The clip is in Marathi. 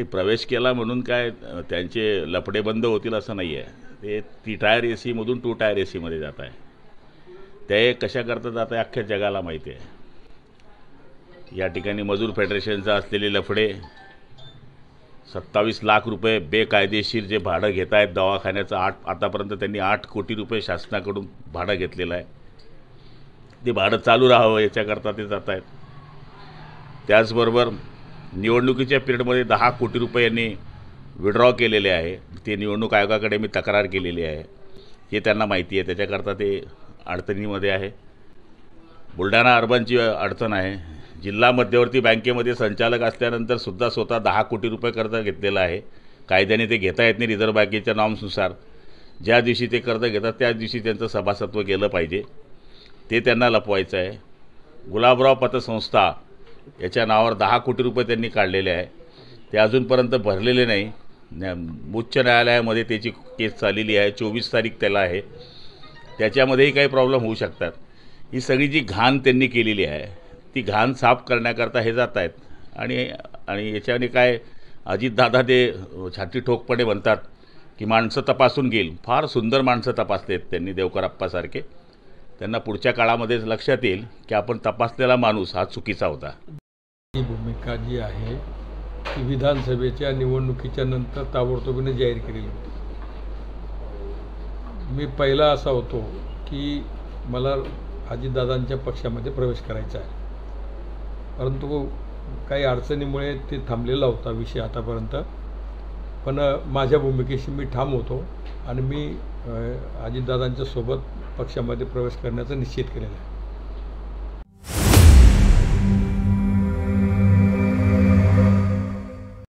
प्रवेश केला म्हणून काय त्यांचे लफडे बंद होतील असं नाही आहे. ते 3 टायर एसीमधून 2 टायर एसीमध्ये जात आहे. ते कशा करता जात आहे अख्ख्या जगाला माहिती आहे. या ठिकाणी मजूर फेडरेशनचा असलेले लफडे 27 लाख रुपये बेकायदेशीर जे भाडं घेत आहेत दवाखान्याचं, आतापर्यंत त्यांनी 8 कोटी रुपये शासनाकडून भाडं घेतलेलं आहे. ते भाडं चालू राहावं याच्याकरता ते जात आहेत. त्याचबरोबर निवडणुकीच्या पिरियडमध्ये 10 कोटी रुपये यांनी विड्रॉ केलेले आहे. ते निवडणूक आयोगाकडे मी तक्रार केलेली आहे. हे त्यांना माहिती आहे. त्याच्याकरता ते अडचणीमध्ये आहे. बुलढाणा अर्बनची अडचण आहे. जिल्हा मध्यवर्ती बँकेमध्ये संचालक असल्यानंतर सुद्धा स्वतः 10 कोटी रुपये कर्ज घेतलेलं आहे. कायद्याने ते घेता येत नाही. रिझर्व्ह बँकेच्या नॉर्म्सनुसार ज्या दिवशी ते कर्ज घेतात त्याच दिवशी त्यांचं सभासत्व केलं पाहिजे. ते त्यांना लपवायचं आहे. गुलाबराव पतसंस्था याच्या नावावर 10 कोटी रुपये त्यांनी काढलेले आहे. ते अजूनपर्यंत भरलेले नाही. उच्च न्यायालयामध्ये त्याची केस चाललेली आहे. 24 तारीख त्याला आहे. त्याच्यामध्येही काही प्रॉब्लेम होऊ शकतात. ही सगळी जी घाण त्यांनी केलेली आहे ती घाण साफ करण्याकरता हे जात आहेत. आणि याच्याने काय अजितदादा ते छाती ठोकपणे म्हणतात की माणसं तपासून घेईल. फार सुंदर माणसं तपासलेत त्यांनी, देवकरप्पासारखे. त्यांना पुढच्या काळामध्येच लक्षात येईल की आपण तपासलेला माणूस हा चुकीचा होता. ही भूमिका जी आहे ती विधानसभेच्या निवडणुकीच्या नंतर ताबडतोबीने जाहीर केलेली होती. मी पहिला असा होतो की मला अजितदादांच्या पक्षामध्ये प्रवेश करायचा आहे, परंतु काही अडचणीमुळे ते थांबलेला होता विषय आतापर्यंत. पण माझ्या भूमिकेशी मी ठाम होतो आणि मी अजितदादांच्या सोबत पक्षामध्ये प्रवेश करण्याचं निश्चित केलेलं आहे.